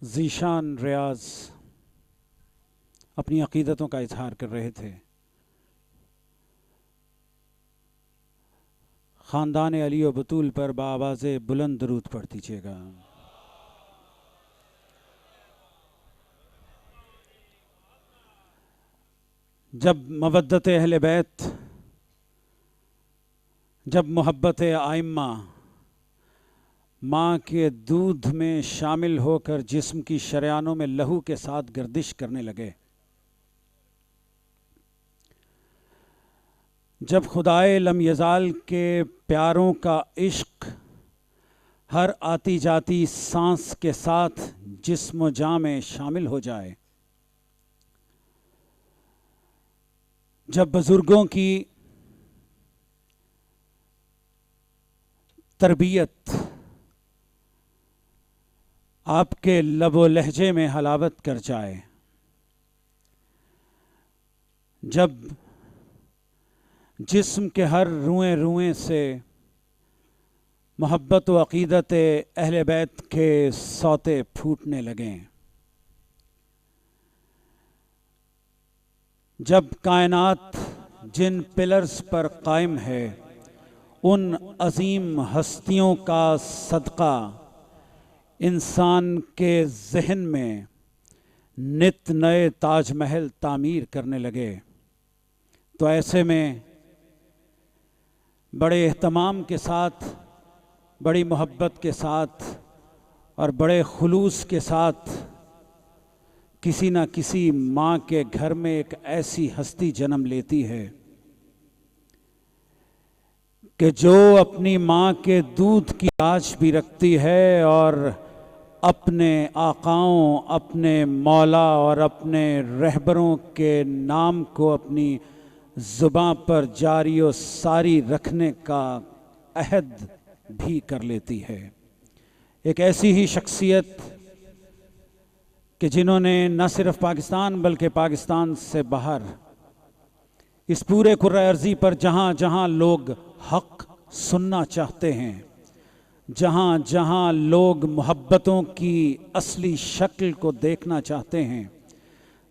ذیشان ریاض اپنی عقیدتوں کا اظہار کر رہے تھے. خاندان علی و بطول پر بآواز بلند درود پڑھ دیجیے گا. جب مودت اہل بیت، جب محبت آئمہ ماں کے دودھ میں شامل ہو کر جسم کی شریانوں میں لہو کے ساتھ گردش کرنے لگے، جب خدائے لم یزال کے پیاروں کا عشق ہر آتی جاتی سانس کے ساتھ جسم و جاں میں شامل ہو جائے، جب بزرگوں کی تربیت آپ کے لب و لہجے میں حلاوت کر جائے، جب جسم کے ہر روئیں روئیں سے محبت و عقیدت اہل بیت کے سوتے پھوٹنے لگیں، جب کائنات جن پلرز پر قائم ہے ان عظیم ہستیوں کا صدقہ انسان کے ذہن میں نت نئے تاج محل تعمیر کرنے لگے، تو ایسے میں بڑے اہتمام کے ساتھ، بڑی محبت کے ساتھ اور بڑے خلوص کے ساتھ کسی نہ کسی ماں کے گھر میں ایک ایسی ہستی جنم لیتی ہے کہ جو اپنی ماں کے دودھ کی لاج بھی رکھتی ہے اور اپنے آقاؤں، اپنے مولا اور اپنے رہبروں کے نام کو اپنی زباں پر جاری و ساری رکھنے کا عہد بھی کر لیتی ہے. ایک ایسی ہی شخصیت کہ جنہوں نے نہ صرف پاکستان بلکہ پاکستان سے باہر اس پورے کرۂ ارضی پر جہاں جہاں لوگ حق سننا چاہتے ہیں، جہاں جہاں لوگ محبتوں کی اصلی شکل کو دیکھنا چاہتے ہیں،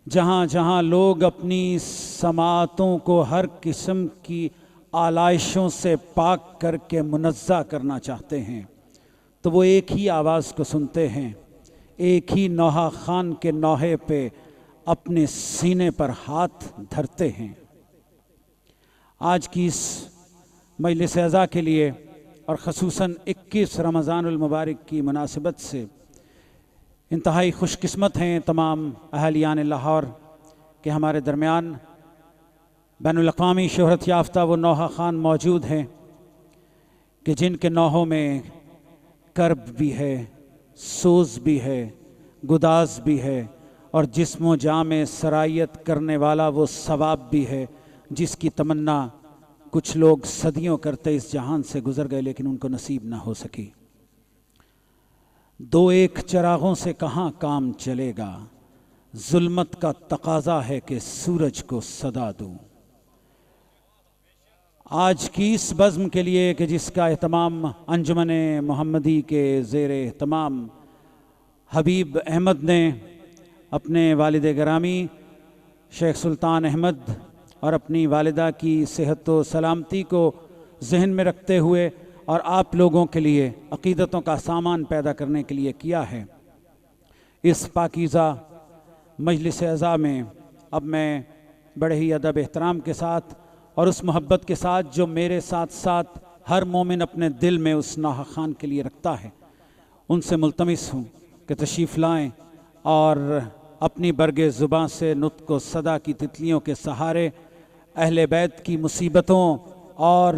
جہاں جہاں لوگ اپنی سماعتوں کو ہر قسم کی آلائشوں سے پاک کر کے منزہ کرنا چاہتے ہیں، تو وہ ایک ہی آواز کو سنتے ہیں، ایک ہی نوحہ خان کے نوحے پہ اپنے سینے پر ہاتھ دھرتے ہیں. آج کی اس مجلس عزا کے لیے اور خصوصاً 21 رمضان المبارک کی مناسبت سے انتہائی خوش قسمت ہیں تمام اہلیان لاہور کہ ہمارے درمیان بین الاقوامی شہرت یافتہ وہ نوحہ خان موجود ہیں کہ جن کے نوحوں میں کرب بھی ہے، سوز بھی ہے، گداز بھی ہے اور جسم و جاں میں سرایت کرنے والا وہ ثواب بھی ہے جس کی تمنا کچھ لوگ صدیوں کرتے اس جہان سے گزر گئے لیکن ان کو نصیب نہ ہو سکی. دو ایک چراغوں سے کہاں کام چلے گا، ظلمت کا تقاضا ہے کہ سورج کو صدا دوں. آج کی اس بزم کے لیے کہ جس کا اہتمام انجمن محمدی کے زیر اہتمام حبیب احمد نے اپنے والد گرامی شیخ سلطان احمد اور اپنی والدہ کی صحت و سلامتی کو ذہن میں رکھتے ہوئے اور آپ لوگوں کے لیے عقیدتوں کا سامان پیدا کرنے کے لیے کیا ہے، اس پاکیزہ مجلس عزا میں اب میں بڑے ہی ادب احترام کے ساتھ اور اس محبت کے ساتھ جو میرے ساتھ ساتھ ہر مومن اپنے دل میں اس نوحہ خان کے لیے رکھتا ہے، ان سے ملتمس ہوں کہ تشریف لائیں اور اپنی برگ زباں سے نطق و صدا کی تتلیوں کے سہارے اہل بیت کی مصیبتوں اور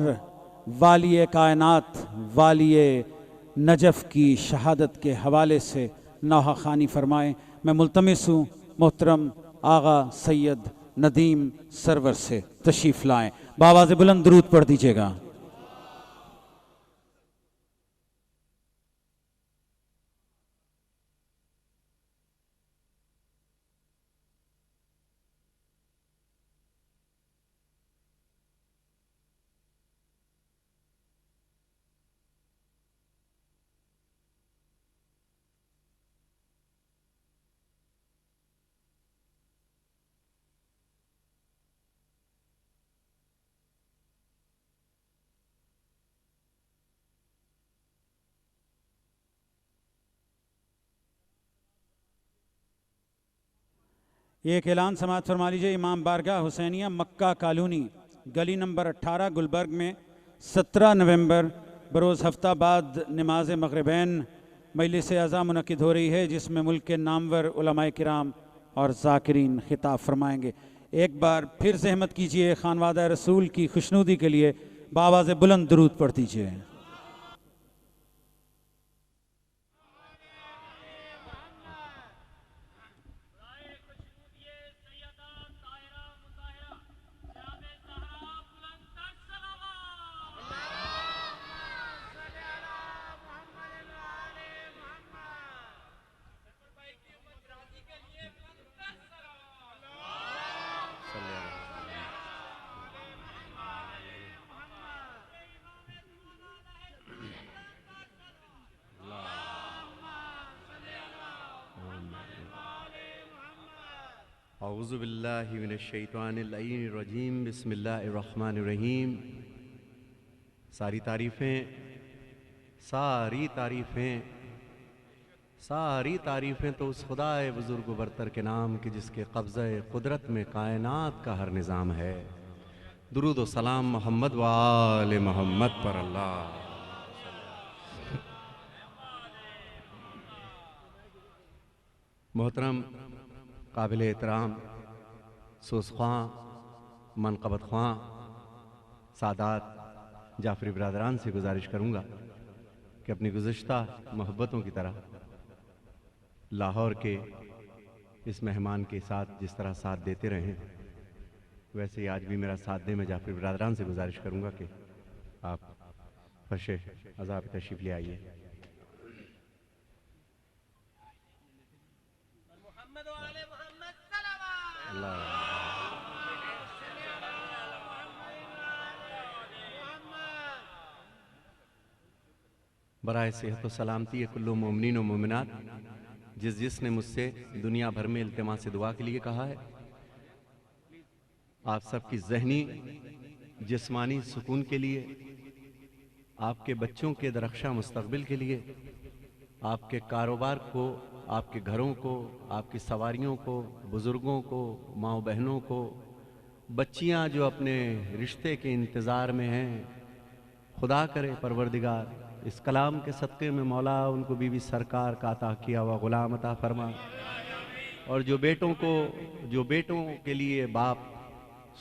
والی کائنات والی نجف کی شہادت کے حوالے سے نوحہ خوانی فرمائیں. میں ملتمس ہوں محترم آغا سید ندیم سرور سے تشریف لائیں. بآواز بلند درود پڑھ دیجیے گا. ایک اعلان سماعت فرما لیجئے۔ امام بارگاہ حسینیہ مکہ کالونی گلی نمبر 18 گلبرگ میں 17 نومبر بروز ہفتہ بعد نماز مغربین مجلس اعزا منعقد ہو رہی ہے، جس میں ملک کے نامور علماء کرام اور ذاکرین خطاب فرمائیں گے۔ ایک بار پھر زحمت کیجئے، خانوادہ رسول کی خوشنودی کے لیے بآواز بلند درود پڑھ دیجئے۔ اعوذ باللہ من الشیطان اللعین الرجیم، بسم اللہ الرحمن الرحیم۔ ساری تعریفیں تو اس خدائے بزرگ و برتر کے نام کی جس کے قبضہ قدرت میں کائنات کا ہر نظام ہے۔ درود و سلام محمد و آل محمد پر اللہ۔ محترم قابل احترام سوز خواں منقبت خواں سادات جعفری برادران سے گزارش کروں گا کہ اپنی گزشتہ محبتوں کی طرح لاہور کے اس مہمان کے ساتھ جس طرح ساتھ دیتے رہے ویسے ہی آج بھی میرا ساتھ دیں۔ میں جعفری برادران سے گزارش کروں گا کہ آپ فرش عزا پہ تشریف لے آئیے۔ برائے صحت و سلامتی کل مومنین و مومنات، جس نے مجھ سے دنیا بھر میں التماس سے دعا کے لیے کہا ہے، آپ سب کی ذہنی جسمانی سکون کے لیے، آپ کے بچوں کے درخشاں مستقبل کے لیے، آپ کے کاروبار کو، آپ کے گھروں کو، آپ کی سواریوں کو، بزرگوں کو، ماں و بہنوں کو، بچیاں جو اپنے رشتے کے انتظار میں ہیں، خدا کرے پروردگار اس کلام کے صدقے میں مولا ان کو بی بی سرکار کا عطا کیا ہوا غلام عطا فرما، اور جو بیٹوں کے لیے باپ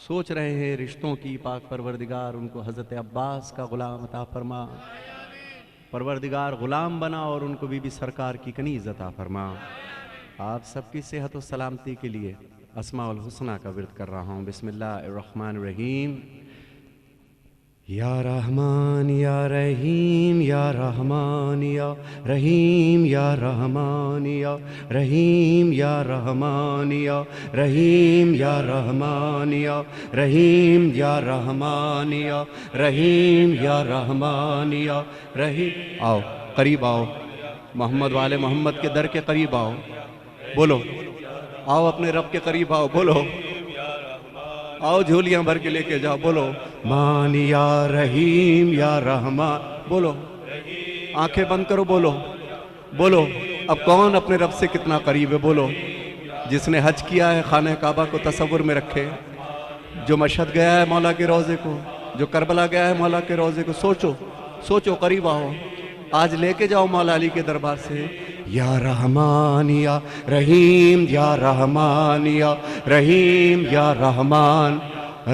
سوچ رہے ہیں رشتوں کی، پاک پروردگار ان کو حضرت عباس کا غلام عطا فرما، پروردگار غلام بنا اور ان کو بی بی سرکار کی کنیز عطا فرما۔ آپ سب کی صحت و سلامتی کے لیے اسماء الحسنہ کا ورد کر رہا ہوں۔ بسم اللہ الرحمن الرحیم۔ یا رحمان یا رحیم یا رحمان یا رحیم یا رحمان یا رحیم یا رحمان یا رحیم یا رحمان یا رحیم یا رحمان یا رحیم یا رحمان یا رحیم۔ آؤ قریب آؤ، محمد والے محمد کے در کے قریب آؤ، بولو آؤ اپنے رب کے قریب آؤ، بولو آؤ جھولیاں بھر کے لے کے جاؤ، بولو مان یا رحیم یا رحمان، بولو آنکھیں بند کرو، بولو اب کون اپنے رب سے کتنا قریب ہے؟ بولو جس نے حج کیا ہے خانہ کعبہ کو تصور میں رکھے، جو مشہد گیا ہے مولا کے روضے کو، جو کربلا گیا ہے مولا کے روضے کو، سوچو قریب آؤ، آج لے کے جاؤ مولا علی کے دربار سے۔ یا رحمان یا رحیم یا رحمان یا رحیم یا رحمان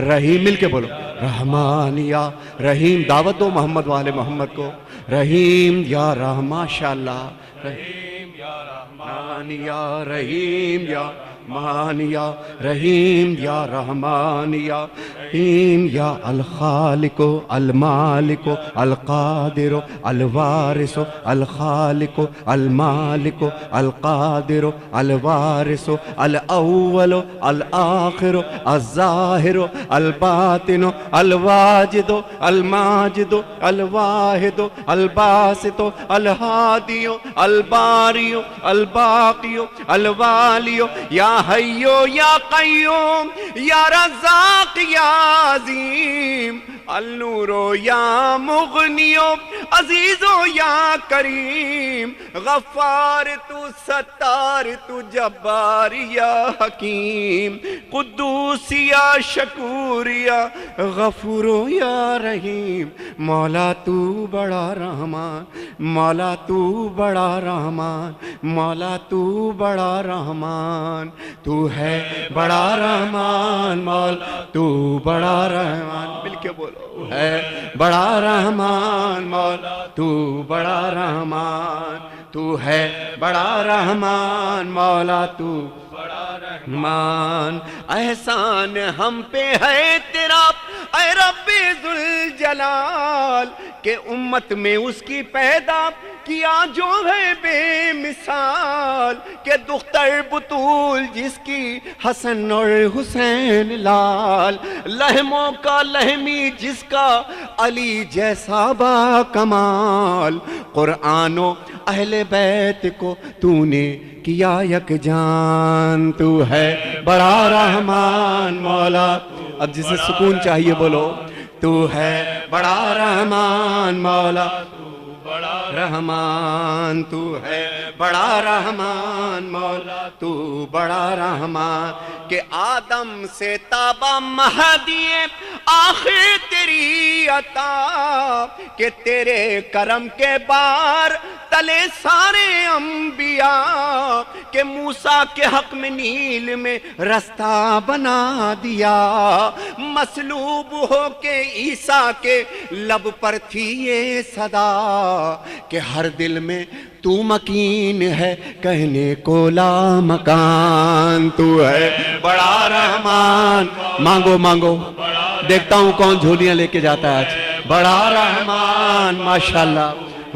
رحیم، مل کے بولو رحمان یا رحیم، دعوت دو محمد والے محمد کو، رحیم یا رحمان، ماشاءاللہ، رحیم یا رحمان یا رحیم یا مان یا رحیم یا رحمان یا رحیم یا الخالق المالک القادر الوارث الخالق المالک القادر الوارث الاول الآخر الظاہر الباطن الواجد الماجد الواحد الباسط الہادی الباری الباقی الوالی، یا حیو یا قیوم یا رزاق یا عظیم النورو یا مغنیو عزیزو یا کریم، غفار تو ستار تو جبار یا حکیم، قدوس یا شکور یا غفور یا رحیم، مولا تو بڑا رحمان، مولا تو بڑا رحمان، مولا تو بڑا رحمان، تو ہے بڑا رحمان، مولا تو بڑا رحمان، مل کے بولو، ہے بڑا رحمان، مولا تو بڑا رحمان، تو ہے بڑا رحمان، مولا تو بڑا رحمان، احسان ہم پہ ہے تیرا اے رب ذوالجلال، کہ امت میں اس کی پیدا کیا جو ہے بے مثال، کہ دختر بطول جس کی حسن اور حسین لال، لہموں کا لہمی جس کا علی جیسا با کمال، قرآن و اہل بیت کو تو نے کیا یک جان، تو ہے بڑا رحمان مولا، اب جسے سکون چاہیے بولو، تو ہے بڑا رحمان مولا، بڑا رحمان، تو ہے بڑا رحمان مولا، تو بڑا رحمان، کہ آدم سے تابا مہدی آخر تیری عطا، کہ تیرے کرم کے بار تلے سارے انبیاء، کہ موسیٰ کے حق میں نیل میں رستہ بنا دیا، مصلوب ہو کے عیسیٰ کے لب پر تھی یہ صدا، کہ ہر دل میں تو مکین ہے کہنے کو لا مکان، تو ہے بڑا رحمان، مانگو مانگو، دیکھتا ہوں کون جھولیاں لے کے جاتا ہے آج، بڑا رحمان ماشاءاللہ،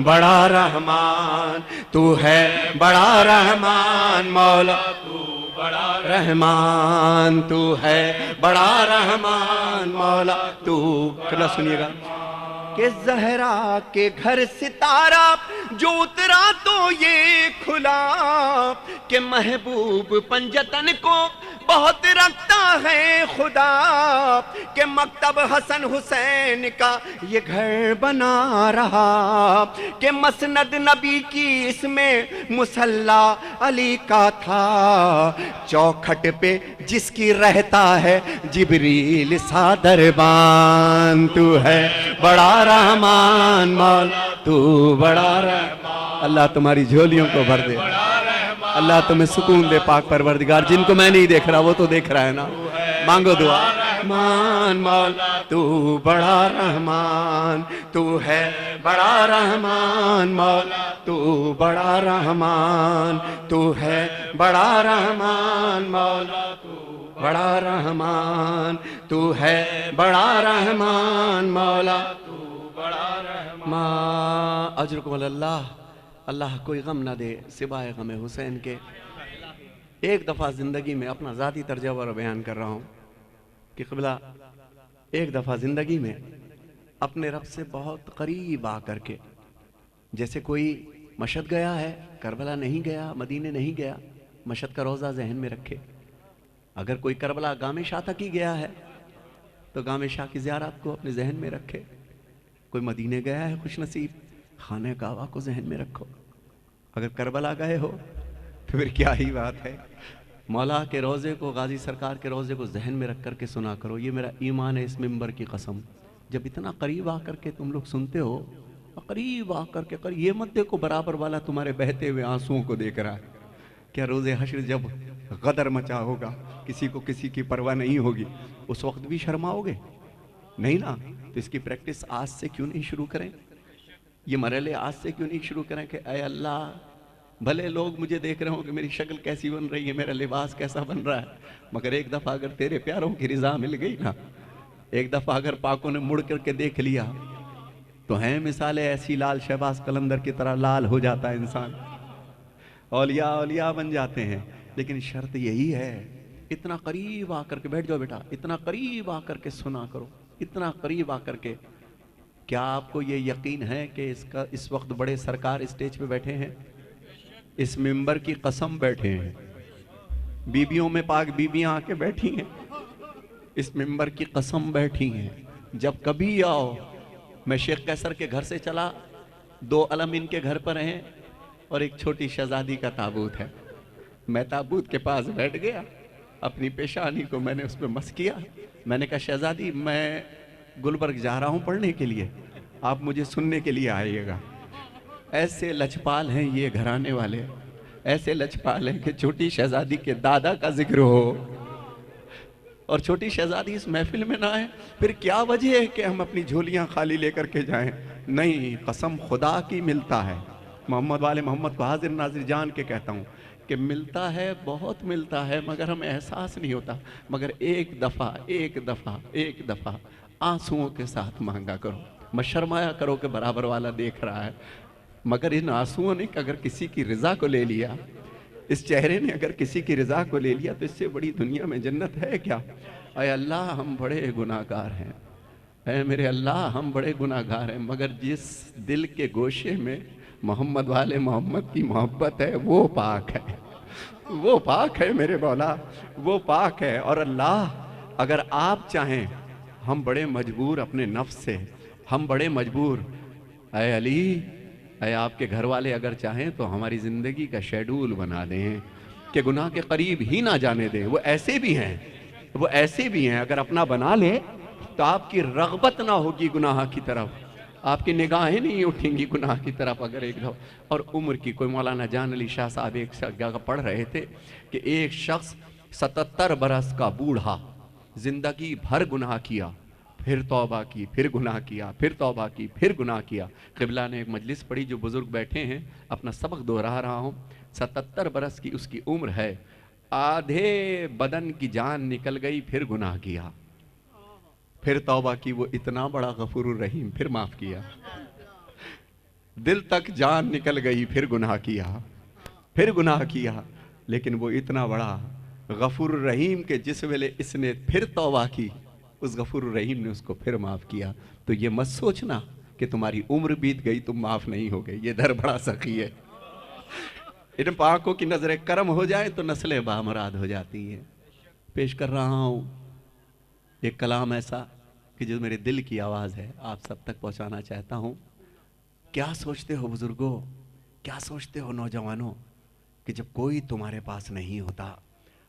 بڑا رحمان، تو ہے بڑا رحمان مولا، تو بڑا رحمان، تو ہے بڑا رحمان مولا، تو کلا سنیے گا، کہ زہرا کے گھر ستارہ جو اترا تو یہ کھلا، کہ محبوب پنجتن کو بہت رکھتا ہے خدا، کہ مکتب حسن حسین کا یہ گھر بنا رہا، کہ مسند نبی کی اس میں مصلی علی کا تھا، چوکھٹ پہ جس کی رہتا ہے جبریل سا دربان، تو ہے بڑا رحمان مولا، تو بڑا رحمان، اللہ تمہاری جھولیوں کو بھر دے، اللہ تمہیں سکون دے پاک پروردگار، جن کو میں نہیں دیکھ رہا وہ تو دیکھ رہا ہے نا، مانگو دعا، رحمان مولا تو بڑا رحمان، تو ہے بڑا رحمان مولا، تو بڑا رحمان، تو ہے بڑا رحمان مولا، تو بڑا رحمان، تو ہے بڑا رحمان مولا، تو بڑا رحمان۔ اجرکم اللہ، اللہ کوئی غم نہ دے سوائے غم حسین کے۔ ایک دفعہ زندگی میں اپنا ذاتی تجربہ بیان کر رہا ہوں کہ قبلہ ایک دفعہ زندگی میں اپنے رب سے بہت قریب آ کر کے، جیسے کوئی مشہد گیا ہے، کربلا نہیں گیا، مدینے نہیں گیا، مشہد کا روضہ ذہن میں رکھے۔ اگر کوئی کربلا گام شاہ تک ہی گیا ہے تو گام شاہ کی زیارت کو اپنے ذہن میں رکھے۔ کوئی مدینے گیا ہے خوش نصیب، خانہ کعبہ کو ذہن میں رکھو۔ اگر کربلا گئے ہو تو پھر کیا ہی بات ہے، مولا کے روضے کو، غازی سرکار کے روضے کو ذہن میں رکھ کر کے سنا کرو۔ یہ میرا ایمان ہے اس ممبر کی قسم، جب اتنا قریب آ کر کے تم لوگ سنتے ہو، قریب آ کر کے یہ مت دیکھو برابر والا تمہارے بہتے ہوئے آنسوؤں کو دیکھ رہا ہے۔ کیا روز حشر جب غدر مچا ہوگا، کسی کو کسی کی پرواہ نہیں ہوگی، اس وقت بھی شرماؤ گے؟ نہیں نا؟ تو اس کی پریکٹس آج سے کیوں نہیں شروع کریں؟ یہ مرحلے آج سے کیوں نہیں شروع کریں کہ اے اللہ، بھلے لوگ مجھے دیکھ رہے ہوں کہ میری شکل کیسی بن رہی ہے، میرا لباس کیسا بن رہا ہے، مگر ایک دفعہ اگر تیرے پیاروں کی رضا مل گئی نا، ایک دفعہ اگر پاکوں نے مڑ کر کے دیکھ لیا تو ہیں مثالیں ایسی، لال شہباز قلندر کی طرح لال ہو جاتا ہے انسان، اولیاء بن جاتے ہیں۔ لیکن شرط یہی ہے، اتنا قریب آ کر کے، بیٹھ جاؤ بیٹا، اتنا قریب آ کر کے سنا کرو، اتنا قریب آ کر کے۔ کیا آپ کو یہ یقین ہے کہ اس وقت بڑے سرکار اسٹیج پہ بیٹھے ہیں؟ اس ممبر کی قسم بیٹھے ہیں، بیویوں میں پاک بیویاں آ کے بیٹھی ہیں، اس ممبر کی قسم بیٹھی ہیں، جب کبھی آؤ. میں شیخ قیصر کے گھر سے چلا, 2 علم ان کے گھر پر ہیں اور ایک چھوٹی شہزادی کا تابوت ہے. میں تابوت کے پاس بیٹھ گیا, اپنی پیشانی کو میں نے اس پہ مس کیا. میں نے کہا شہزادی میں گلبرگ جا رہا ہوں پڑھنے کے لیے, آپ مجھے سننے کے لیے آئیے گا. ایسے لچپال ہیں یہ گھرانے والے, ایسے لچپال ہیں کہ چھوٹی شہزادی کے دادا کا ذکر ہو اور چھوٹی شہزادی اس محفل میں نہ آئے. پھر کیا وجہ ہے کہ ہم اپنی جھولیاں خالی لے کر کے جائیں؟ نہیں, قسم خدا کی ملتا ہے. محمد والے محمد کو حاضر ناظر جان کے کہتا ہوں کہ ملتا ہے, بہت ملتا ہے, مگر ہمیں احساس نہیں ہوتا. مگر ایک دفعہ آنسوؤں کے ساتھ مانگا کرو, مت شرمایا کرو کہ برابر والا دیکھ رہا ہے. مگر ان آنسوؤں نے اگر کسی کی رضا کو لے لیا, اس چہرے نے اگر کسی کی رضا کو لے لیا, تو اس سے بڑی دنیا میں جنت ہے کیا؟ اے اللہ ہم بڑے گناہگار ہیں, اے میرے اللہ ہم بڑے گناہگار ہیں, مگر جس دل کے گوشے میں محمد والے محمد کی محبت ہے وہ پاک ہے, وہ پاک ہے میرے مولا, وہ پاک ہے. اور اللہ اگر آپ چاہیں, ہم بڑے مجبور اپنے نفس سے, ہم بڑے مجبور. اے علی, اے آپ کے گھر والے اگر چاہیں تو ہماری زندگی کا شیڈول بنا دیں کہ گناہ کے قریب ہی نہ جانے دیں. وہ ایسے بھی ہیں, وہ ایسے بھی ہیں, اگر اپنا بنا لیں تو آپ کی رغبت نہ ہوگی گناہ کی طرف, آپ کی نگاہیں نہیں اٹھیں گی گناہ کی طرف. اگر ایک دفعہ اور عمر کی کوئی مولانا جان علی شاہ صاحب ایک جگہ پڑھ رہے تھے کہ ایک شخص 77 برس کا بوڑھا زندگی بھر گناہ کیا, پھر توبہ کی, پھر گناہ کیا, پھر توبہ کی, پھر گناہ کیا. قبلہ نے ایک مجلس پڑھی, جو بزرگ بیٹھے ہیں, اپنا سبق دہرا رہا ہوں. 77 برس کی اس کی عمر ہے, آدھے بدن کی جان نکل گئی, پھر گناہ کیا, پھر توبہ کی. وہ اتنا بڑا غفور الرحیم, پھر معاف کیا. دل تک جان نکل گئی, پھر گناہ کیا, پھر گناہ کیا. لیکن وہ اتنا بڑا غفور الرحیم کہ جس ویلے اس نے پھر توبہ کی, اس غفور الرحیم نے اس کو پھر معاف کیا. تو یہ مت سوچنا کہ تمہاری عمر بیت گئی تم معاف نہیں ہو گئے, یہ در بڑا سخی ہے. ان پاکوں کی نظر کرم ہو جائے تو نسلیں بامراد ہو جاتی ہیں. پیش کر رہا ہوں ایک کلام ایسا کہ جو میرے دل کی آواز ہے, آپ سب تک پہنچانا چاہتا ہوں. کیا سوچتے ہو بزرگوں, کیا سوچتے ہو نوجوانوں, کہ جب کوئی تمہارے پاس نہیں ہوتا,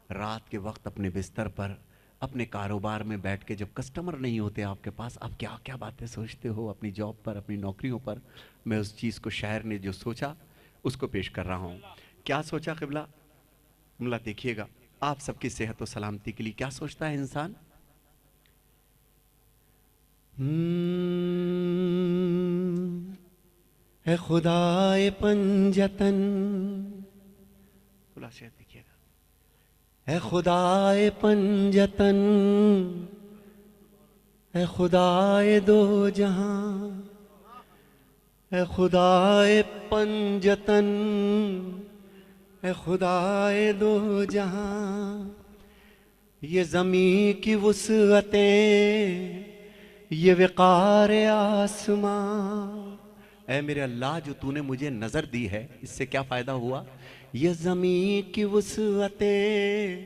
رات کے وقت اپنے بستر پر, اپنے کاروبار میں بیٹھ کے, جب کسٹمر نہیں ہوتے آپ کے پاس, آپ کیا کیا باتیں سوچتے ہو اپنی جاب پر, اپنی نوکریوں پر. میں اس چیز کو شاعر نے جو سوچا اس کو پیش کر رہا ہوں. کیا سوچا قبلہ؟ ملا دیکھیے گا, آپ سب کی صحت و سلامتی کے لیے کیا سوچتا ہے انسان. اے خدائے پنجتن, دیکھیے گا, اے خدائے پنجتن, اے خدائے دو جہاں, اے خدائے پنجتن, اے خدائے دو جہاں. یہ زمین کی وسعتیں, یہ وقار آسمان. اے میرے اللہ جو تو نے مجھے نظر دی ہے, اس سے کیا فائدہ ہوا؟ یہ زمین کی وسعتیں,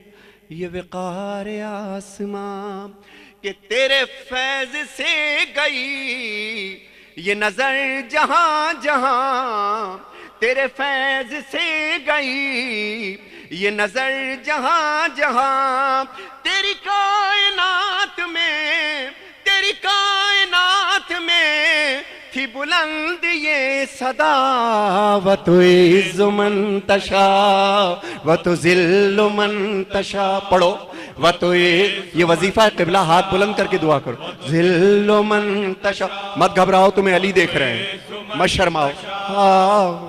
یہ وقار آسمان, کہ تیرے فیض سے گئی یہ نظر جہاں جہاں, تیرے فیض سے گئی یہ نظر جہاں جہاں. تیری کائنات میں, تیری کائنات میں تھی بلند یہ صدا, وَتُعِزُّ مَن تَشَاءُ وَتُذِلُّ مَن تَشَاءُ. پڑھو وَتُعِزُّ, یہ وظیفہ ہے قبلہ, ہاتھ بلند کر کے دعا کرو. ذِلُّ مَن تَشَاءُ, مت گھبراؤ, تمہیں علی دیکھ رہے ہیں, مت شرماؤ.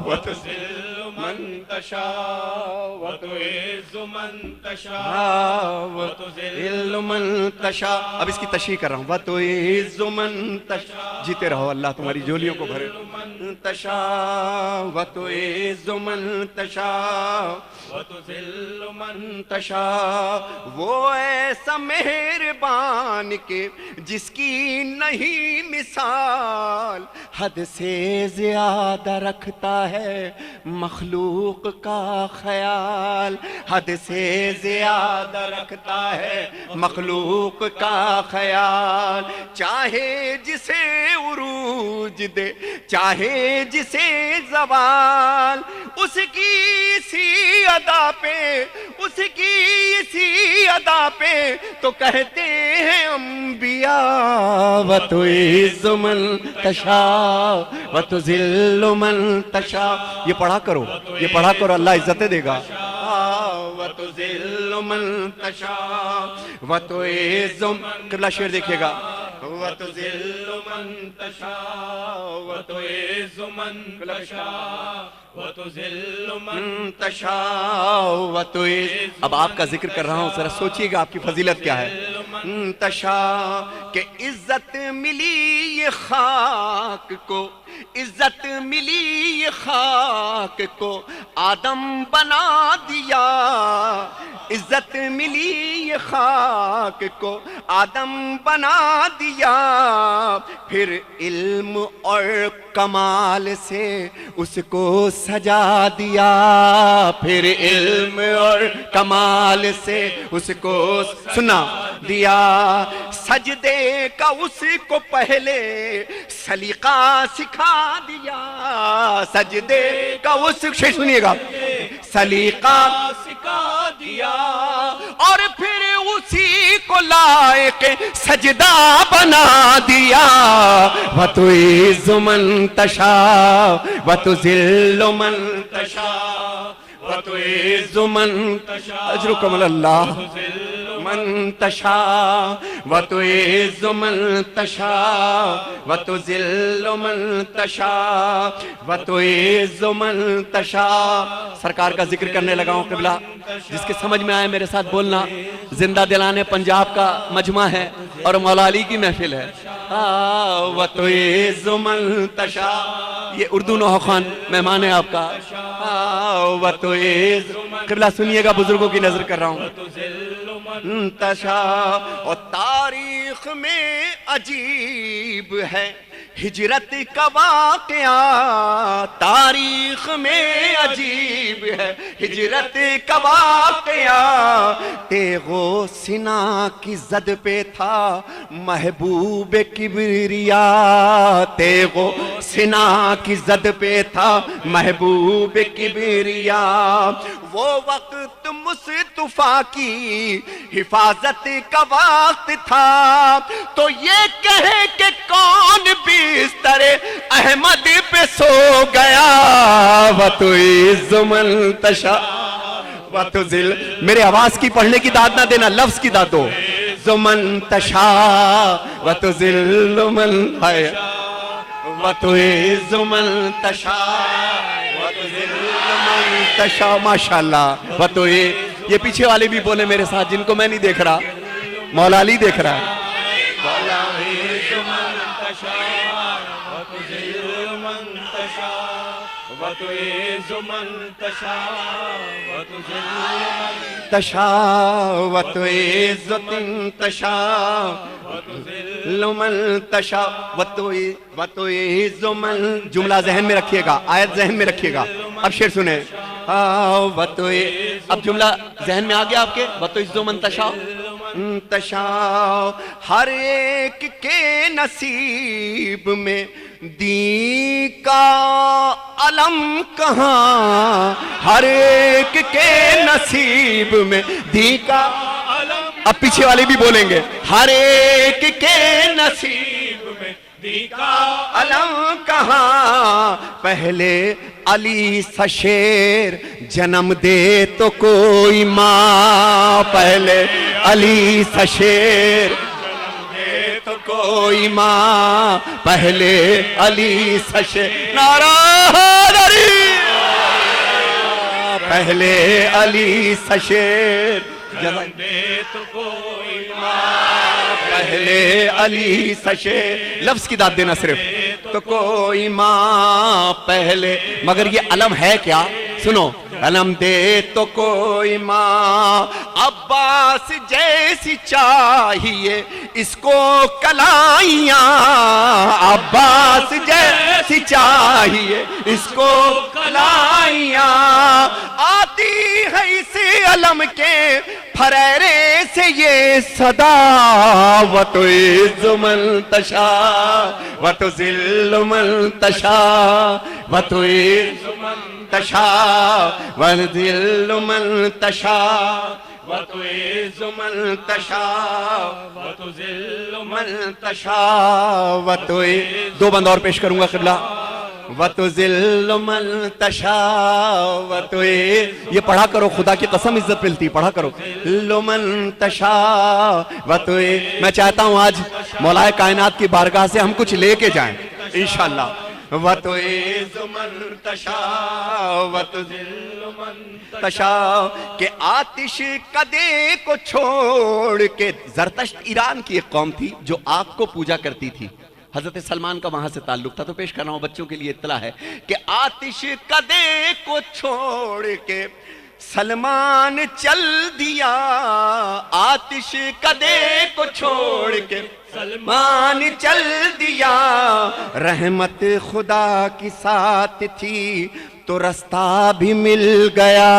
وَتُذِلُّ مَن تَشَاءُ وَتُعِزُّ مَن تَشَاءُ وَتُذِلُّ مَن تَشَاءُ. اب اس کی تشریح کر رہا ہوں. وَتُعِزُّ مَن تَشَاءُ, جیتے رہو, اللہ تمہاری جولیوں کو بھرے. تشاء وتعز من تشاء وتذل من تشاء، وہ ایسا مہربان کہ جس کی نہیں مثال، حد سے زیادہ رکھتا ہے مخلوق کا خیال، حد سے زیادہ رکھتا ہے مخلوق کا خیال، چاہے جسے عروج دے چاہے جسے زوال، اس کی اسی ادا پہ اس کی اسی ادا پہ تو کہتے ہیں انبیاء وتعز من تشاء وتذل من تشاء۔ یہ پڑھا کرو، یہ پڑھا کرو، اللہ عزتیں دے گا۔ وتذل من تشاء وتعز، قبلہ شعر دیکھیے گا، وتذل من تشاء وتعز من تشاء وتذل من تشاء وتعز۔ اب آپ کا ذکر کر رہا ہوں، ذرا سوچئے گا آپ کی فضیلت کیا ہے۔ تشاء کہ عزت ملی یہ خاک کو، عزت ملی یہ خاک کو آدم بنا دیا، عزت ملی یہ خاک کو آدم بنا دیا، پھر علم اور کمال سے اس کو سجا دیا، پھر علم اور کمال سے اس کو سنا دیا، سجدے کا اس کو پہلے سلیقہ سکھا دیا، سجدے کا اس کو سنیے گا، سلیقہ سکھا دیا، اور پھر اسی کو لائق سجدہ بنا دیا، وتعز من تشاء وتذل من تشاء وتعز من تشاء، اجرکم اللہ، من تشاء وتعز من تشاء وتذل من تشاء وتعز من تشاء۔ سرکار کا ذکر کرنے لگا ہوں قبلہ، جس کے سمجھ میں آئے میرے ساتھ بولنا۔ زندہ دلانے پنجاب کا مجمع ہے اور مولا علی کی محفل ہے۔ وتعز من تشاء، یہ اردو نوحہ خوان مہمان ہے آپ کا۔ وتعز، قبلہ سنیے گا، بزرگوں کی نظر کر رہا ہوں۔ تشاء، اور تاریخ میں عجیب ہے ہجرت کا واقعہ، تاریخ میں عجیب ہے ہجرت کا واقعہ، تیغ و سنا کی زد پہ تھا محبوب کبریا، تیغ و سنا کی زد پہ تھا محبوب کبریا، وہ وقت مصطفیٰ کی حفاظت کا وقت تھا، تو یہ کہے کہ کون بستر احمد پہ سو گیا، وتعز من تشاء وتذل، میرے آواز کی پڑھنے کی داد نہ دینا، لفظ کی داد دو، من تشاء وتذل من وتعز من تشاء وتذل من تشاء، ماشاءاللہ۔ وتعز، یہ پیچھے والے بھی بولے میرے ساتھ جن کو میں نہیں دیکھ رہا، مولا علی دیکھ رہا ہے۔ تشاء وتعز تشاء من تشاء وتعز من، جملہ ذہن میں رکھیے گا، آیت ذہن میں رکھیے گا۔ اب شعر سنیں، اب جملہ ذہن میں آ گیا آپ کے، وتعز من تشاء تشاء، ہر ایک کے نصیب میں دین کا علم کہاں، ہر ایک کے نصیب میں دین کا علم، اب پیچھے والے بھی بولیں گے، ہر ایک کے نصیب میں دین کا علم کہاں، پہلے علی سا شیر جنم دے تو کوئی ماں، پہلے علی سا شیر جنم دے تو کوئی ماں، پہلے علی سا شیر، نعرہ حیدری، پہلے علی سا شیر جنم دے تو کوئی ماں، پہلے علی سا شیر، لفظ کی داد دینا صرف، تو کوئی ماں پہلے، مگر یہ علم ہے کیا؟ سنو، علم دے تو کوئی ماں، عباس جیسی چاہیے اس کو کلائیاں، عباس جیسی چاہیے اس کو کلائیاں، آتی ہے اس علم کے پھریرے سے یہ صدا، وَتُعِزُّ مَن تَشَاءُ وَتُذِلُّ مَن تَشَاءُ وَتُعِزُّ مَن تَشَاءُ وَتُذِلُّ مَن تَشَاءُ وَتُعِزُّ مَن تَشَاءُ وَتُذِلُّ مَن تَشَاءُ دو بند اور پیش کروں گا قبلہ، وَتُذِلُّ مَن تَشَاءُ یہ پڑھا کرو، خدا کی قسم عزت ملتی، پڑھا کرو، لُ مَن تَشَاءُ میں چاہتا ہوں آج مولا کائنات کی بارگاہ سے ہم کچھ لے کے جائیں انشاءاللہ، وَتُعِزُّ مَن تَشَاءُ وَتُذِلُّ مَن تَشَاءُ کہ آتش قدے کو چھوڑ کے، زرتشت ایران کی ایک قوم تھی جو آگ کو پوجا کرتی تھی، حضرت سلمان کا وہاں سے تعلق تھا، تو پیش کر رہا ہوں، بچوں کے لیے اطلاع ہے کہ آتش قدے کو چھوڑ کے سلمان چل دیا، آتش قدے کو چھوڑ کے سلمان چل دیا، رحمت خدا کی ساتھ تھی تو رستہ بھی مل گیا،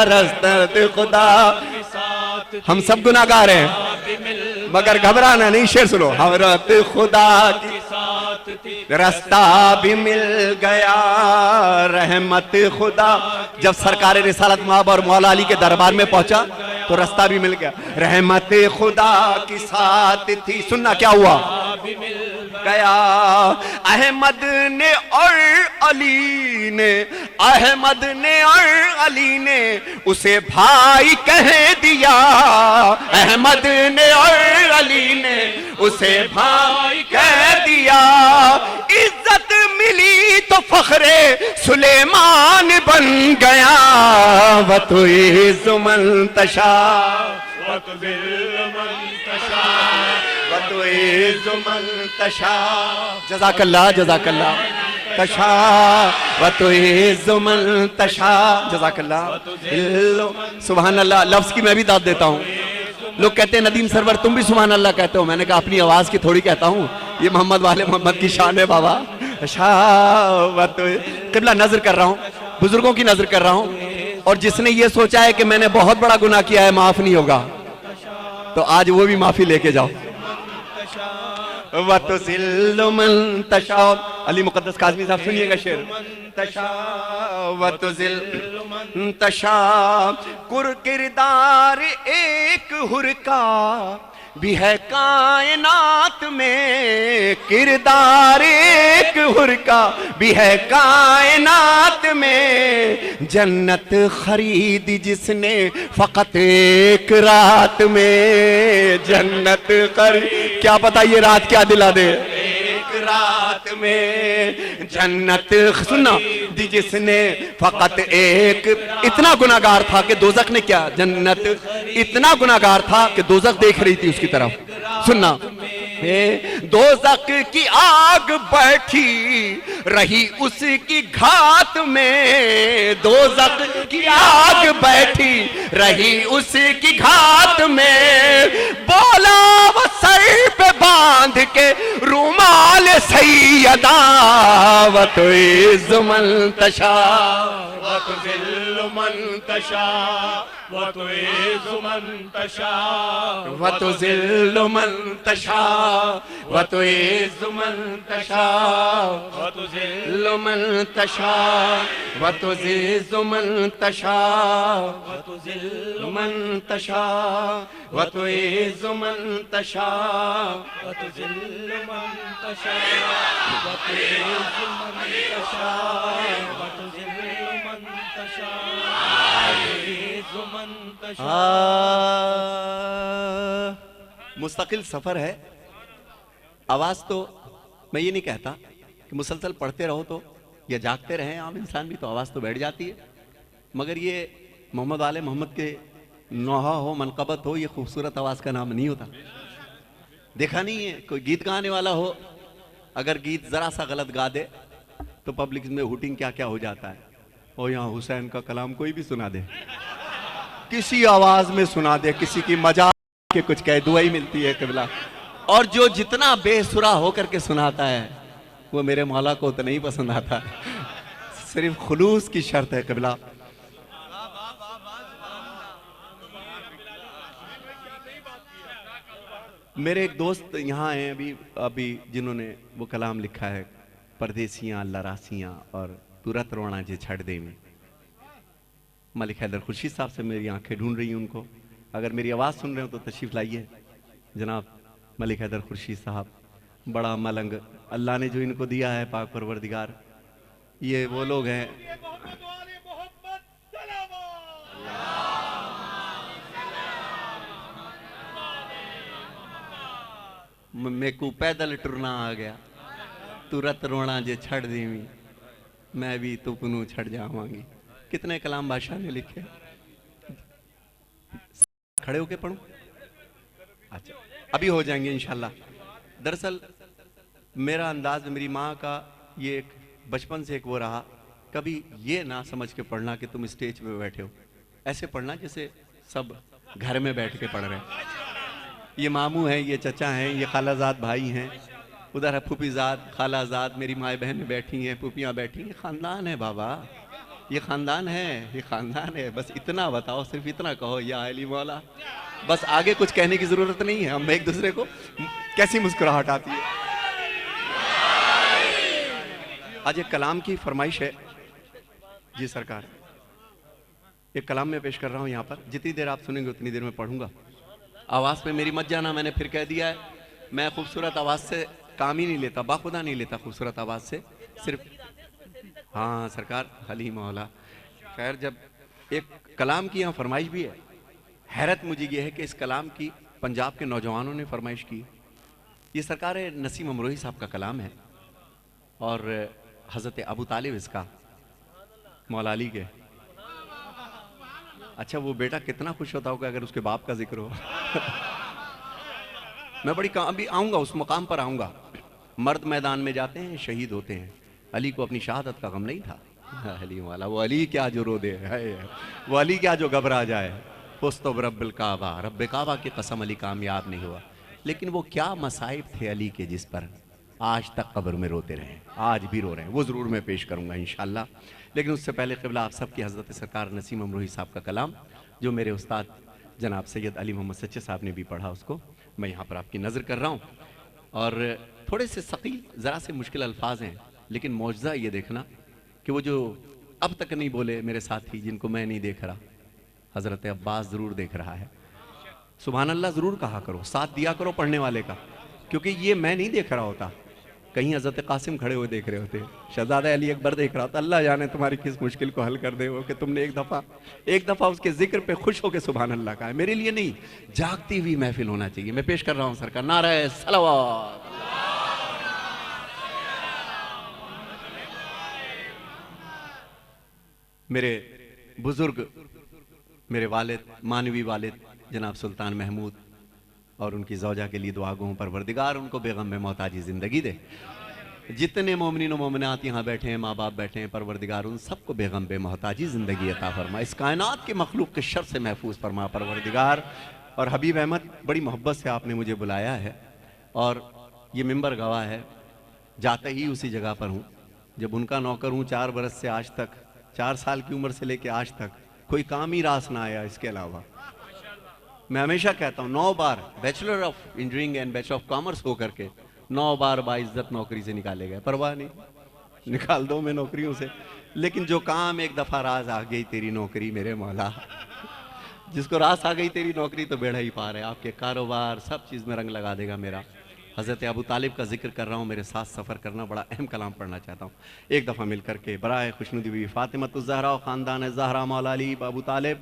رحمت خدا کی ساتھ، ہم سب گناہگار ہیں مگر گھبرانا نہیں، شعر سنو، رحمت خدا کی ساتھ تھی رستہ بھی مل گیا، رحمت خدا، جب سرکار رسالت مآب اور مولا علی کے دربار میں پہنچا تو رستہ بھی مل گیا، رحمت خدا کی ساتھ تھی، سننا کیا ہوا گیا، احمد نے اور علی نے، احمد نے اور علی نے اسے بھائی کہہ دیا، احمد نے اور علی نے اسے بھائی کہہ دیا، عزت ملی تو فخر سلیمان بن گیا، وَتُعِزُّ مَن تَشَاءُ وَتُذِلُّ مَن تَشَاءُ وَتُعِزُّ مَن تَشَاءُ جزاک اللہ، جزاک اللہ، تشاء وَتُعِزُّ مَن تَشَاءُ جزاک اللہ، سبحان اللہ، لفظ کی میں بھی داد دیتا ہوں، لوگ کہتے ہیں ندیم سرور تم بھی سبحان اللہ کہتے ہو، میں نے کہا اپنی آواز کی تھوڑی کہتا ہوں، یہ محمد والے محمد کی شان ہے بابا، قبلہ نظر کر رہا ہوں، بزرگوں کی نظر کر رہا ہوں، اور جس نے یہ سوچا ہے کہ میں نے بہت بڑا گناہ کیا ہے معاف نہیں ہوگا، تو آج وہ بھی معافی لے کے جاؤ، وَتُذِلُّ مَن تَشَاءُ علی مقدس کاظمی صاحب سنیے گا شعر، تشاء وَتُذِلُّ مَن تَشَاء کردار ایک حر کا بھی ہے کائنات میں، کردار ایک حر کا بھی ہے کائنات میں، جنت خرید جس نے فقط ایک رات میں، جنت خرید، کیا پتا یہ رات کیا دلا دے، ایک رات میں جنت سننا دی جس نے فقط ایک، اتنا گناہگار تھا کہ دوزخ نے کیا، جنت اتنا گناہگار تھا کہ دوزخ دیکھ رہی تھی اس کی طرف، سننا، دوزخ کی آگ بیٹھی رہی اس کی گھات میں، دوزخ کی آگ بیٹھی رہی اس کی گھات میں، بولا وہ سر پہ باندھ کے رومال سیدہ، وَتُعِزُّ مَن تَشَاءُ وَتُذِلُّ مَن تَشَاءُ وَتُعِزُّ مَن تَشَاءُ وَتُذِلُّ مَن تَشَاءُ وَتُعِزُّ مَن تَشَاءُ وَتُذِلُّ مَن تَشَاءُ وَتُعِزُّ مَن تَشَاءُ وَتُذِلُّ مَن تَشَاءُ وَتُعِزُّ مَن تَشَاءُ وَتُذِلُّ مَن تَشَاءُ وَتُعِزُّ مَن تَشَاءُ وَتُذِلُّ مَن تَشَاءُ مستقل سفر ہے، آواز تو میں یہ نہیں کہتا کہ مسلسل پڑھتے رہو تو یا جاگتے رہیں عام انسان بھی تو آواز تو بیٹھ جاتی ہے، مگر یہ محمد والے محمد کے نوحہ ہو منقبت ہو، یہ خوبصورت آواز کا نام نہیں ہوتا، دیکھا نہیں ہے کوئی گیت گانے والا ہو اگر گیت ذرا سا غلط گا دے تو پبلک میں ہوٹنگ کیا کیا ہو جاتا ہے. اور یہاں حسین کا کلام کوئی بھی سنا دے, کسی آواز میں سنا دے, کسی کی مجال کے کچھ کہہ, دعائی ملتی ہے قبلہ. اور جو جتنا بے سرا ہو کر کے سناتا ہے وہ میرے مولا کو اتنا ہی پسند آتا ہے. صرف خلوص کی شرط ہے قبلہ. میرے ایک دوست یہاں ہیں ابھی جنہوں نے وہ کلام لکھا ہے, پردیسیاں اللہ راسیاں اور تورت رونا جے چھڑ دے میں. ملک حیدر خورشید صاحب سے میری آنکھیں ڈھونڈ رہی ہیں ان کو, اگر میری آواز سن رہے ہو تو تشریف لائیے. جناب ملک حیدر خورشید صاحب, بڑا ملنگ اللہ نے جو ان کو دیا ہے, پاک پروردگار. یہ وہ لوگ ہیں میں کو پیدل ٹرنا آ گیا, تورت رونا جے چھڑ دیویں, میں بھی تو کنوں چھڑ جاواں گی. کتنے کلام بادشاہ نے لکھے, کھڑے ہو کے پڑھوں؟ اچھا ابھی ہو جائیں گے انشاءاللہ. دراصل میرا انداز, میری ماں کا یہ ایک بچپن سے ایک وہ رہا, کبھی یہ نہ سمجھ کے پڑھنا کہ تم اسٹیج پہ بیٹھے ہو, ایسے پڑھنا جیسے سب گھر میں بیٹھ کے پڑھ رہے ہیں. یہ ماموں ہیں, یہ چچا ہیں, یہ خالہ زاد بھائی ہیں, ادھر ہے پھوپھی زاد, خالہ زاد, میری مائیں بہنیں بیٹھی ہیں, پھوپھیاں بیٹھی ہیں. خاندان ہے بابا, یہ خاندان ہے, یہ خاندان ہے. بس اتنا بتاؤ, صرف اتنا کہو یا علی مولا, بس آگے کچھ کہنے کی ضرورت نہیں ہے. ہم ایک دوسرے کو کیسی مسکراہٹ آتی ہے. آج ایک کلام کی فرمائش ہے. جی سرکار, ایک کلام میں پیش کر رہا ہوں یہاں پر. جتنی دیر آپ سنیں گے اتنی دیر میں پڑھوں گا. آواز پہ میری مت جانا, میں نے پھر کہہ دیا ہے, میں خوبصورت آواز سے کام ہی نہیں لیتا, باخدا نہیں لیتا خوبصورت آواز سے, صرف ہاں سرکار علی مولا. خیر, جب ایک کلام کی یہاں فرمائش بھی ہے, حیرت مجھے یہ ہے کہ اس کلام کی پنجاب کے نوجوانوں نے فرمائش کی. یہ سرکار نسیم امروہی صاحب کا کلام ہے, اور حضرت ابو طالب اس کا, مولا علی کے. اچھا وہ بیٹا کتنا خوش ہوتا ہوگا اگر اس کے باپ کا ذکر ہو. میں بڑی ابھی آؤں گا, اس مقام پر آؤں گا. مرد میدان میں جاتے ہیں, شہید ہوتے ہیں. علی کو اپنی شہادت کا غم نہیں تھا. علی والا, وہ علی کیا جو رو دے, وہ علی کیا جو گھبرا جائے. فزت برب الکعبہ, رب کعبہ کی قسم علی کامیاب نہیں ہوا. لیکن وہ کیا مصائب تھے علی کے جس پر آج تک قبر میں روتے رہے, آج بھی رو رہے ہیں. وہ ضرور میں پیش کروں گا انشاءاللہ. لیکن اس سے پہلے قبلہ آپ سب کی حضرت سرکار نسیم امروہی صاحب کا کلام, جو میرے استاد جناب سید علی محمد سچے صاحب نے بھی پڑھا, اس کو میں یہاں پر آپ کی نظر کر رہا ہوں. اور تھوڑے سے ثقیل, ذرا سے مشکل الفاظ ہیں, لیکن معجزہ یہ دیکھنا کہ وہ جو اب تک نہیں بولے میرے ساتھی, جن کو میں نہیں دیکھ رہا, حضرت عباس ضرور دیکھ رہا ہے. سبحان اللہ ضرور کہا کرو, ساتھ دیا کرو پڑھنے والے کا, کیونکہ یہ میں نہیں دیکھ رہا ہوتا, کہیں حضرت قاسم کھڑے ہوئے دیکھ رہے ہوتے, شہزادہ علی اکبر دیکھ رہا ہوتا. اللہ جانے تمہاری کس مشکل کو حل کر دے وہ کہ تم نے ایک دفعہ اس کے ذکر پہ خوش ہو کے سبحان اللہ کہا ہے. میرے لیے نہیں, جاگتی ہوئی محفل ہونا چاہیے. میں پیش کر رہا ہوں سرکار, نعرہ صلوات. میرے بزرگ, میرے والد, مانوی والد جناب سلطان محمود, اور ان کی زوجہ کے لیے دعا گو, پروردگار ان کو بیغم میں محتاجی زندگی دے. جتنے مومنین و مومنات یہاں بیٹھے ہیں, ماں باپ بیٹھے ہیں, پروردگار ان سب کو بیغم بے محتاجی زندگی عطا فرما. اس کائنات کے مخلوق کے شر سے محفوظ فرما پروردگار. اور حبیب احمد, بڑی محبت سے آپ نے مجھے بلایا ہے, اور یہ ممبر گواہ ہے, جاتے ہی اسی جگہ پر ہوں. جب ان کا نوکر ہوں 4 برس سے آج تک, 4 سال کی عمر سے لے کے آج تک کوئی کام ہی راس نہ آیا اس کے علاوہ. میں ہمیشہ کہتا ہوں 9 بار bachelor of engineering and bachelor of commerce ہو کر کے 9 بار باعزت نوکری سے نکالے گئے. پرواہ نہیں, نکال دو میں نوکریوں سے, لیکن جو کام ایک دفعہ راز آ گئی تیری نوکری میرے مولا, جس کو راز آ گئی تیری نوکری تو بیڑا ہی پار ہے. آپ کے کاروبار سب چیز میں رنگ لگا دے گا میرا. حضرت ابو طالب کا ذکر کر رہا ہوں, میرے ساتھ سفر کرنا, بڑا اہم کلام پڑھنا چاہتا ہوں. ایک دفعہ مل کر کے برائے خوشنودی ہوئی فاطمۃ الزہرا و خاندان زہرا مولا علی ابو طالب,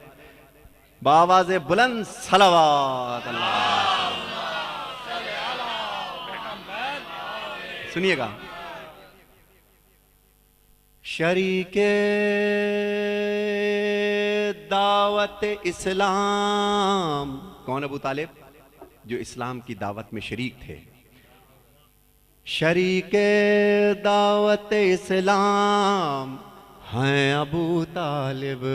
بآواز بلند صلوات. اللہ سنیے گا. شریک دعوت اسلام, کون ابو طالب؟ جو اسلام کی دعوت میں شریک تھے. شریک دعوت اسلام ہیں ابو طالب،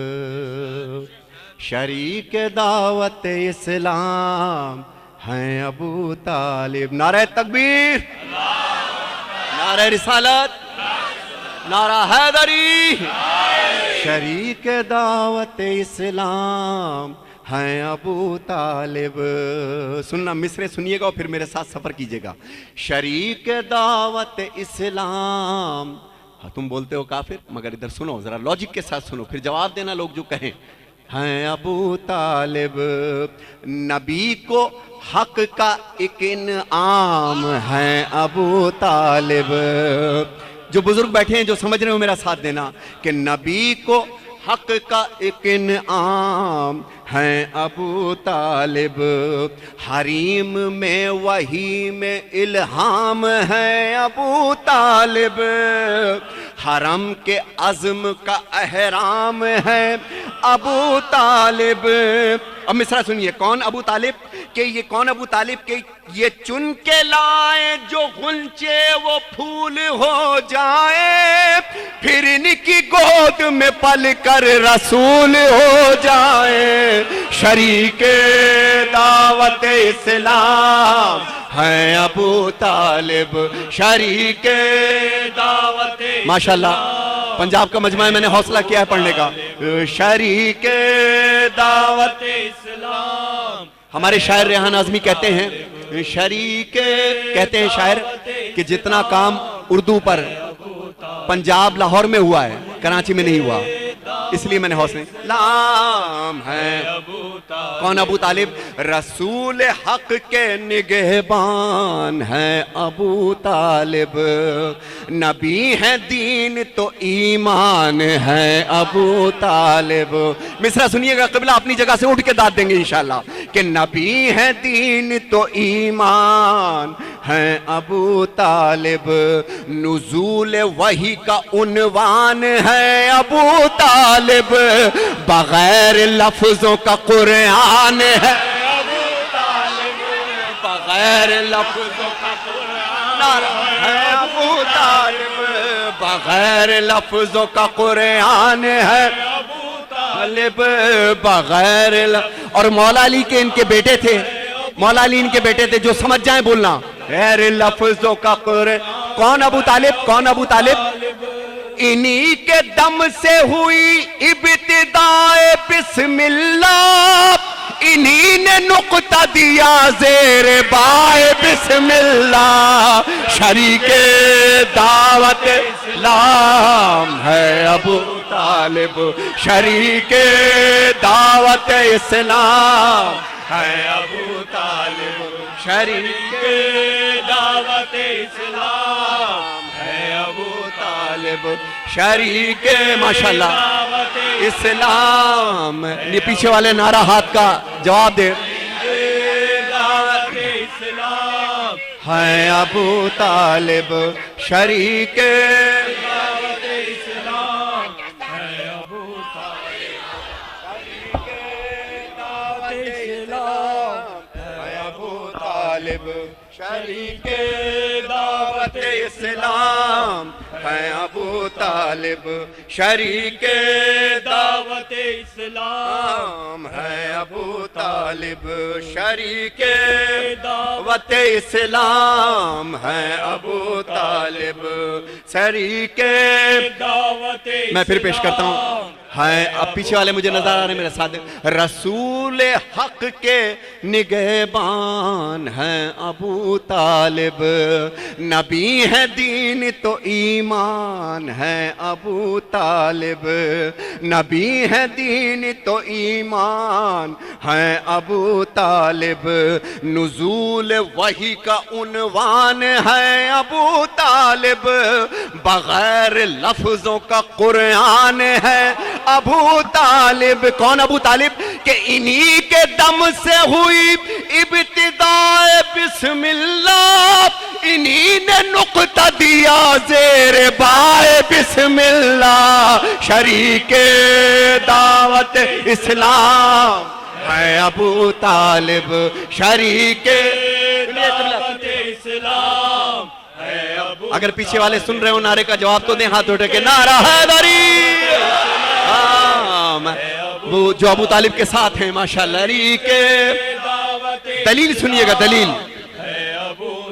شریک دعوت اسلام ہیں ابو طالب۔ نعرہ تکبیر، نعرہ رسالت، نعرہ حیدری۔ شریک دعوت اسلام ہیں ابو طالب۔ سننا، مصرے سنیے گا اور پھر میرے ساتھ سفر کیجئے گا۔ شریک دعوت اسلام، ہاں تم بولتے ہو کافر، مگر ادھر سنو، ذرا لاجک کے ساتھ سنو، پھر جواب دینا لوگ جو کہیں۔ ہیں ابو طالب، نبی کو حق کا ایک انعام ہیں ابو طالب۔ جو بزرگ بیٹھے ہیں جو سمجھ رہے ہو میرا ساتھ دینا کہ نبی کو حق کا ایک انعام ہیں ابو طالب۔ حریم میں وحی میں الہام ہے ابو طالب، حرم کے عزم کا احرام ہے ابو طالب۔ اب مصرع سنیے، کون ابو طالب؟ کہ یہ کون ابو طالب کہ یہ چن کے لائے جو غنچے وہ پھول ہو جائے، پھر ان کی گود میں پل کر رسول ہو جائے۔ شریک دعوت اسلام ہیں ابو طالب، شریک دعوت۔ ماشاءاللہ پنجاب کا مجمع ہے، میں نے حوصلہ کیا ہے پڑھنے کا۔ شریک دعوت اسلام، ہمارے شاعر ریحان اعظمی کہتے ہیں، شریک کہتے ہیں شاعر کہ جتنا کام اردو پر پنجاب لاہور میں ہوا ہے کراچی میں نہیں ہوا، اس لیے میں نے حوصلے لام ہے۔ کون ابو طالب؟ رسول حق کے نگہبان ہیں ابو طالب، نبی ہے دین تو ایمان ہے ابو طالب۔ مصرع سنیے گا، قبلہ اپنی جگہ سے اٹھ کے داد دیں گے انشاءاللہ کہ نبی ہے دین تو ایمان ہیں ابو طالب، نزول وحی کا عنوان ہے ابو طالب، بغیر لفظوں کا قرآن ہے ابو طالب، بغیر لفظوں کا قرآن ہے ابو طالب، بغیر لفظوں کا قرآن ہے ابو طالب، بغیر اور مولا علی کے ان کے بیٹے تھے، مولا علی ان کے بیٹے تھے، جو سمجھ جائیں بولنا، غیر لفظوں کا قرآن۔ کون ابو طالب؟ کون ابو طالب؟ انہی کے دم سے ہوئی ابتدائے بسم اللہ، انہی نے نقطہ دیا زیر بائے بسم اللہ، شریک دعوت اسلام ہے ابو طالب، شریک دعوت اسلام ہے ابو طالب، شریک دعوت اسلام ہے ابو طالب، شریک ماشاءاللہ اسلام۔ یہ پیچھے والے نعرہ ہاتھ کا جواب دے، ہے ابو طالب، شریک دعوت اسلام ہے ابو طالب، شریک دعوت اسلام ہے ابو طالب، شریک دعوت اسلام ہے ابو طالب، شریک دعوت اسلام ہے ابو طالب، شریک دعوت اسلام ہے ابو طالب، شریک دعوت۔ میں پھر پیش کرتا ہوں، ہے اب پیچھے والے مجھے نظر آ رہے ہیں میرے ساتھ۔ رسول حق کے نگہبان ہیں ابو طالب، نبی ہے دین تو ایمان ہے ابو طالب، نبی ہے دین تو ایمان ہے ابو طالب، نزول وحی کا عنوان ہے ابو طالب، بغیر لفظوں کا قرآن ہے ابو طالب۔ کون ابو طالب؟ کہ انہی کے دم سے ہوئی ابتدائے بسم اللہ، انہی نے نقطہ دیا زیر بائے بسم اللہ، شریک دعوت اسلام ہے ابو طالب، شریک دعوت اسلام ہے اگر پیچھے والے سن رہے ہو نعرے کا جواب تو دیں ہاتھ اٹھ کے نعرہ حیدری. وہ جو ابو طالب کے ساتھ ہیں ماشاءاللہ علی کے. دلیل سنیے گا دلیل.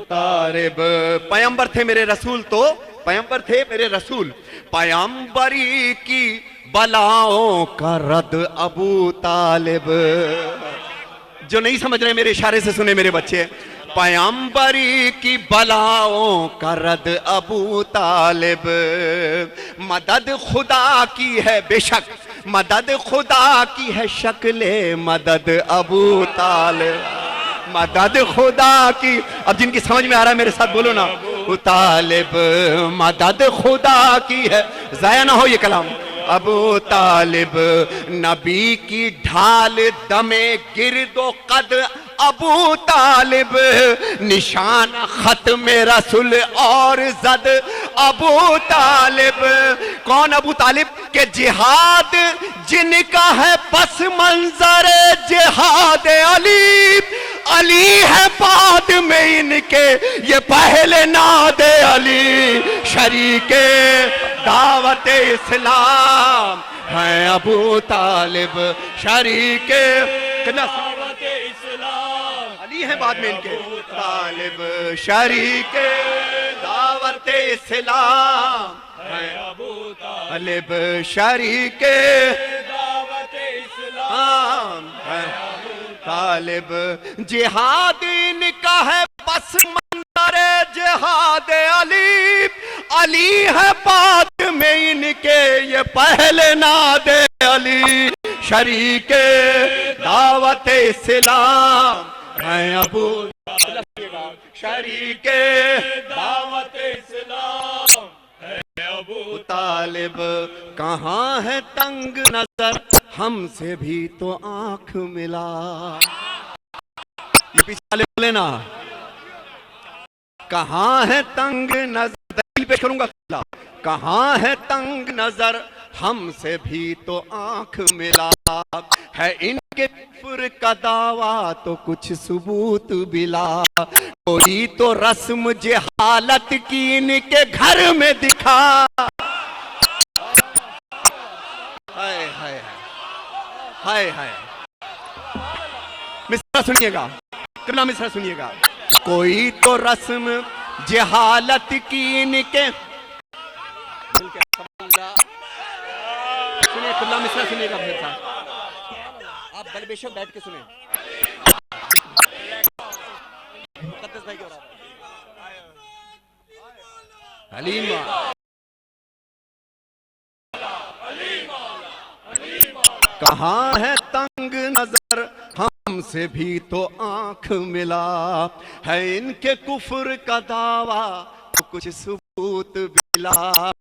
طالب پیغمبر تھے میرے رسول تو پیغمبر تھے میرے رسول. پیغمبری کی بلاؤں کا رد ابو طالب. جو نہیں سمجھ رہے میرے اشارے سے سنے میرے بچے. پیغمبری کی بلاؤں کا رد ابو طالب. مدد خدا کی ہے بے شک مدد خدا کی ہے شکل مدد ابو طالب. مدد خدا کی. اب جن کی سمجھ میں آ رہا ہے میرے ساتھ بولو نا. ابو طالب مدد خدا کی ہے. ضائع نہ ہو یہ کلام. ابو طالب نبی کی ڈھال دم گرد و قد ابو طالب نشان ختم رسول اور زد ابو طالب. کون ابو طالب؟ کہ جہاد جن کا ہے پس منظر جہاد علی. علی ہے بعد میں ان کے یہ پہلے ناد علی. شریک دعوت اسلام ہے ابو طالب. شریک دعوت اسلام علی ہے بعد میں ان کے طالب. شریک دعوت اسلام ہے ابو طالب. شریک دعوت اسلام ہے طالب. جہاد ان کا ہے پس منظر جہاد علی. علی ہے بعد میں ان کے یہ پہلے ناد علی. شریک دعوت اسلام ہے ابو. شریک دعوت اسلام ہے ابو طالب. کہاں ہے تنگ نظر ہم سے بھی تو آنکھ ملا. یہ پیچھے والے بولے نا. کہاں ہے تنگ نظر. دلیل پیش کروں گا. کہاں ہے تنگ نظر ہم سے بھی تو آنکھ ملا. ہے ان کے کفر کا دعویٰ تو کچھ ثبوت بلا. کوئی تو رسم جہالت کی ان کے گھر میں دکھا. ہائے ہائے ہائے ہائے. مصرع سنیے گا. کتنا مصرع سنیے گا. کوئی تو رسم جہالت کی ان کے سنیے. کتنا مصرع سنیے گا پھر صاحب. آپ بل بے شک بیٹھ کے سنیں. مقدس بھائی کیا ہو رہا ہے. حلیم کہاں ہے تنگ نظر ہم سے بھی تو آنکھ ملا. ہے ان کے کفر کا دعویٰ تو کچھ ثبوت بلا.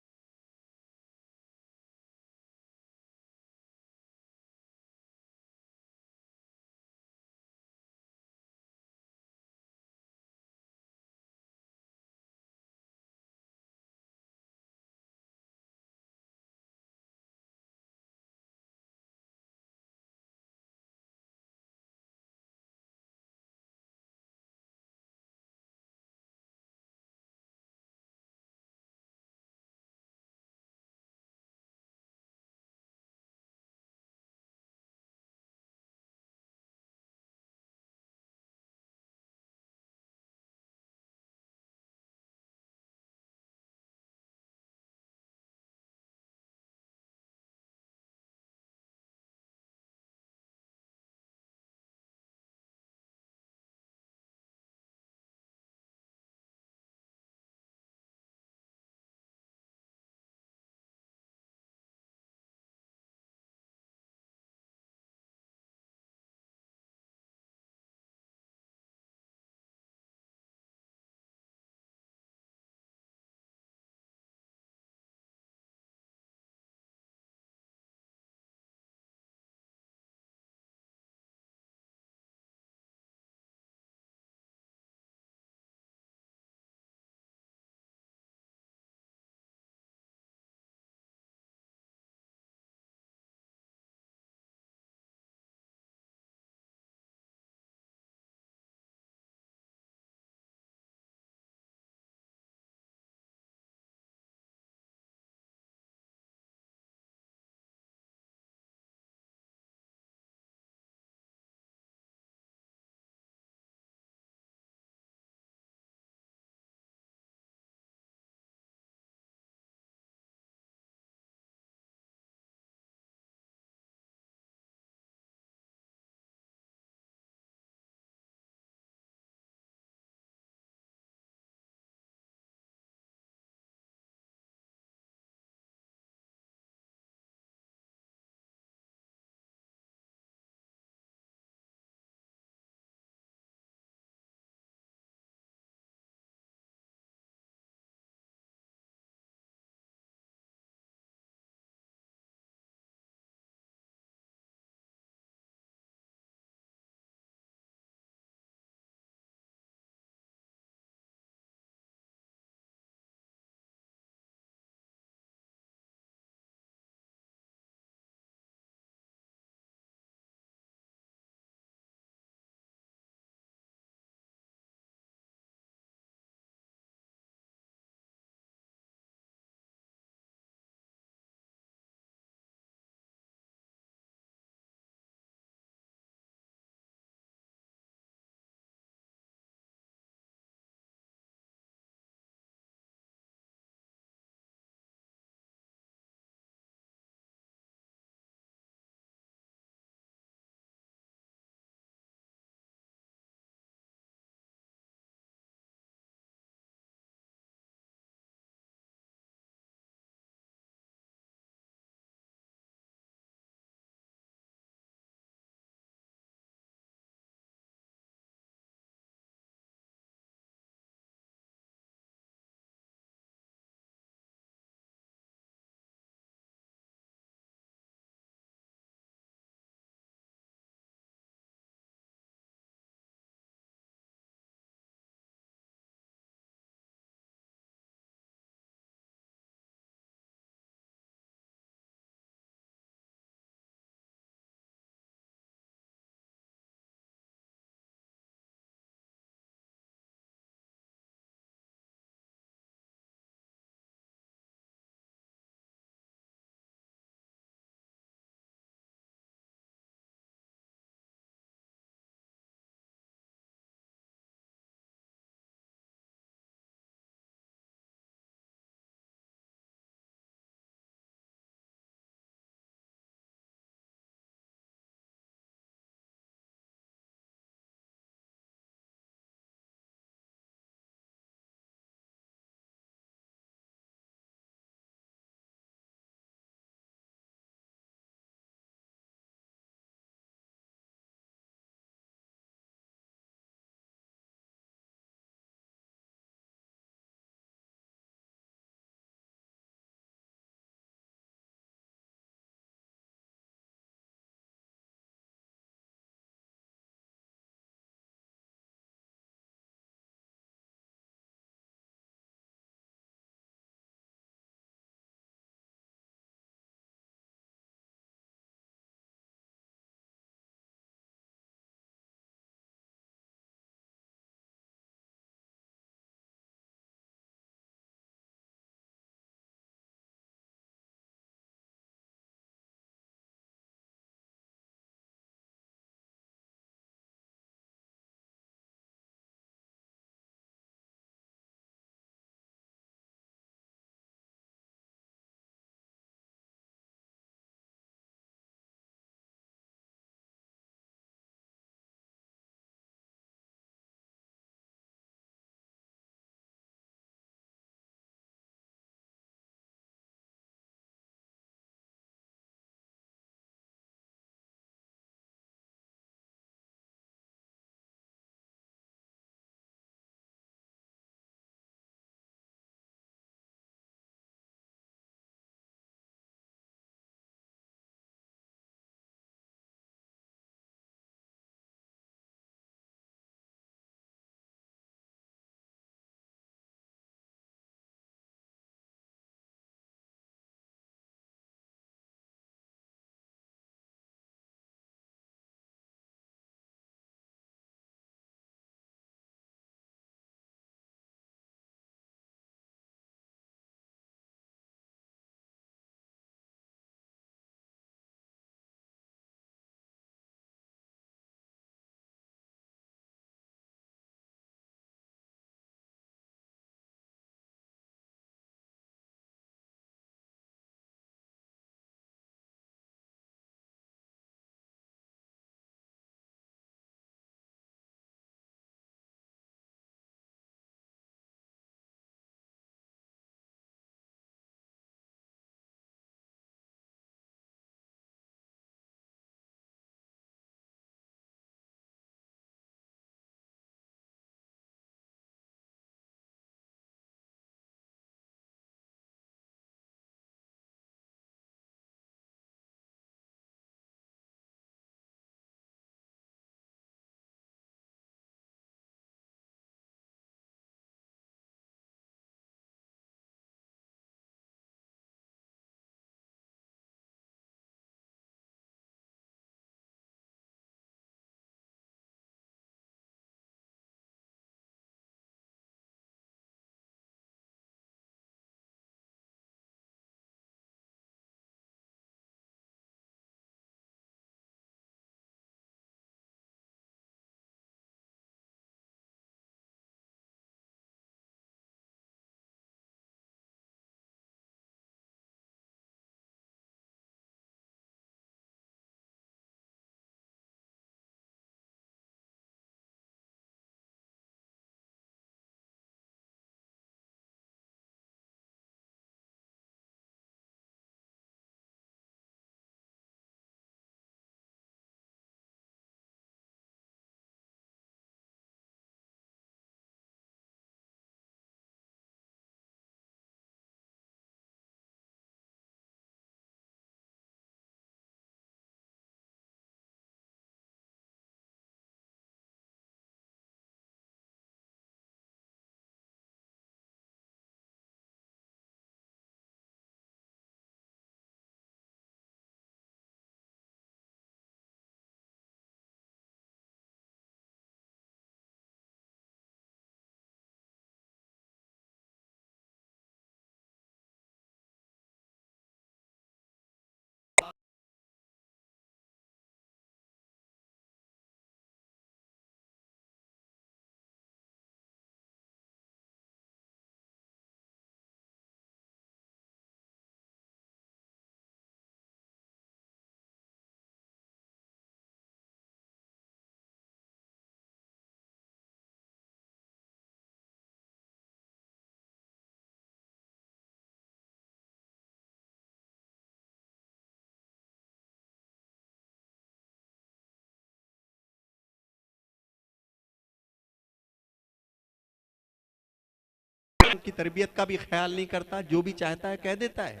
کی تربیت کا بھی خیال نہیں کرتا, جو بھی چاہتا ہے کہہ دیتا ہے.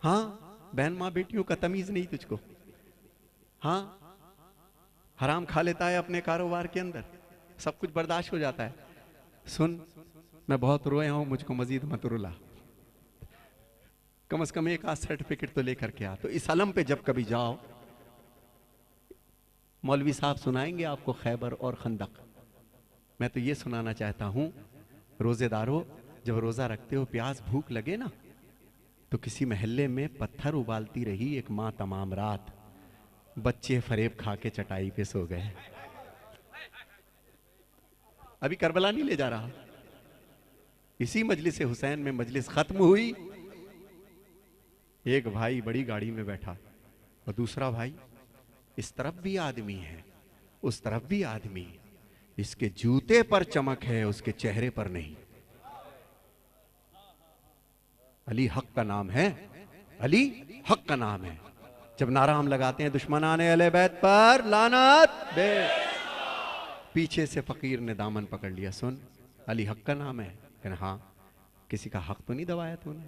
ہاں بہن ماں بیٹیوں کا تمیز نہیں تجھ کو. ہاں حرام کھا لیتا ہے اپنے کاروبار کے اندر, سب کچھ برداشت ہو جاتا ہے. سن, میں بہت رویا ہوں, مجھ کو مزید مت رلا, کم از کم ایک آدھ سرٹیفکیٹ تو لے کر کے آ. تو اس علم پہ جب کبھی جاؤ, مولوی صاحب سنائیں گے آپ کو خیبر اور خندق. میں تو یہ سنانا چاہتا ہوں, روزے دارو جب روزہ رکھتے ہو, پیاس بھوک لگے نا, تو کسی محلے میں پتھر ابالتی رہی ایک ماں تمام رات, بچے فریب کھا کے چٹائی پہ سو گئے. ابھی کربلا نہیں لے جا رہا, اسی مجلس حسین میں مجلس ختم ہوئی, ایک بھائی بڑی گاڑی میں بیٹھا اور دوسرا بھائی, اس طرف بھی آدمی ہے اس طرف بھی آدمی, اس کے جوتے پر چمک ہے اس کے چہرے پر نہیں. علی حق کا نام ہے, علی حق کا نام ہے. جب نعرہ ہم لگاتے ہیں دشمنان اہل بیت پر لعنت بے, پیچھے سے فقیر نے دامن پکڑ لیا, سن علی حق کا نام ہے. کہ ہاں, کسی کا حق تو نہیں دبایا تو نے,